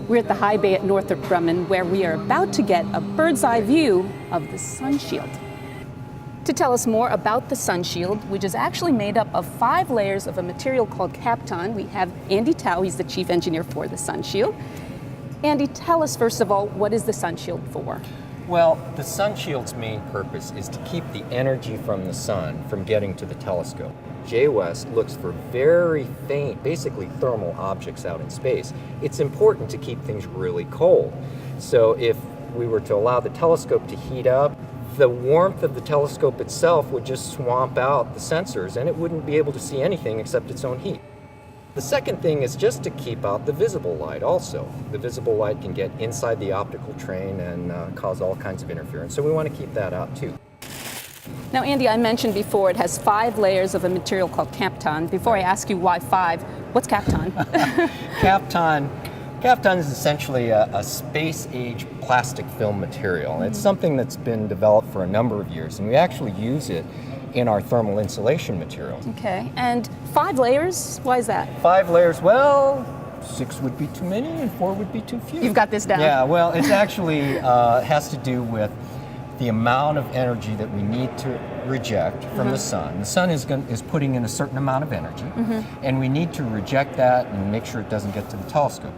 We're at the high bay at Northrop Grumman, where we are about to get a bird's eye view of the sunshield. To tell us more about the sunshield, which is actually made up of 5 layers of a material called kapton, we have Andy Tao. He's the chief engineer for the sunshield. Andy, tell us first of all, what is the sunshield for? Well, the sunshield's main purpose is to keep the energy from the sun from getting to the telescope. JWEST looks for very faint, basically thermal objects out in space. It's important to keep things really cold. So if we were to allow the telescope to heat up, the warmth of the telescope itself would just swamp out the sensors and it wouldn't be able to see anything except its own heat. The second thing is just to keep out the visible light also. The visible light can get inside the optical train and cause all kinds of interference, so we want to keep that out too. Now, Andy, I mentioned before it has 5 layers of a material called kapton. Before I ask you why 5, what's kapton? Kapton is essentially a space-age plastic film material. It's something that's been developed for a number of years, and we actually use it in our thermal insulation materials. Okay, and 5 layers, why is that? 5 layers, well, 6 would be too many and 4 would be too few. You've got this down. Yeah, well, it actually has to do with the amount of energy that we need to reject from the sun. The sun is putting in a certain amount of energy, and we need to reject that and make sure it doesn't get to the telescope.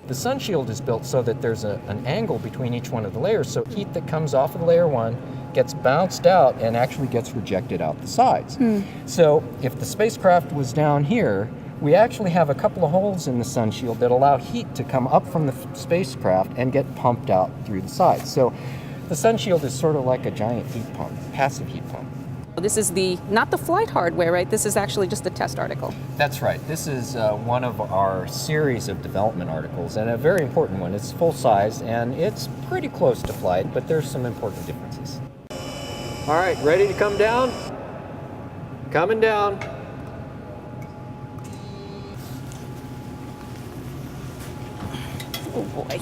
The sunshield is built so that there's an angle between each one of the layers, so heat that comes off of layer 1 gets bounced out and actually gets rejected out the sides. So if the spacecraft was down here, we actually have a couple of holes in the sunshield that allow heat to come up from the spacecraft and get pumped out through the sides. So the sunshield is sort of like a giant heat pump, passive heat pump. This is not the flight hardware, right? This is actually just a test article. That's right. This is one of our series of development articles, and a very important one. It's full size, and it's pretty close to flight, but there's some important differences. All right, ready to come down? Coming down. Oh boy.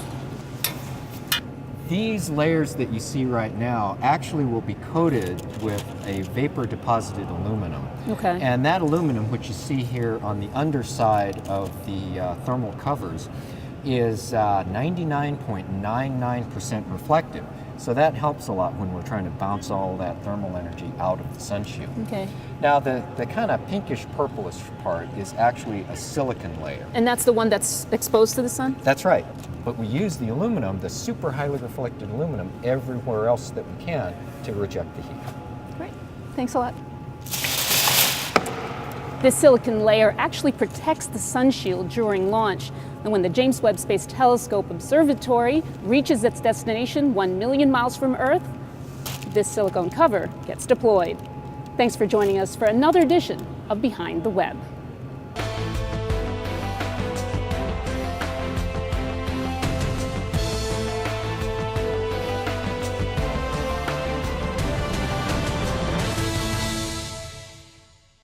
These layers that you see right now actually will be coated with a vapor deposited aluminum. Okay. And that aluminum, which you see here on the underside of the thermal covers, is 99.99% reflective. So that helps a lot when we're trying to bounce all that thermal energy out of the sunshield. Okay. Now the kind of pinkish purplish part is actually a silicon layer. And that's the one that's exposed to the sun? That's right. But we use the aluminum, the super highly reflected aluminum, everywhere else that we can to reject the heat. Great. Thanks a lot. This silicon layer actually protects the sunshield during launch. And when the James Webb Space Telescope Observatory reaches its destination 1 million miles from Earth, this silicone cover gets deployed. Thanks for joining us for another edition of Behind the Web.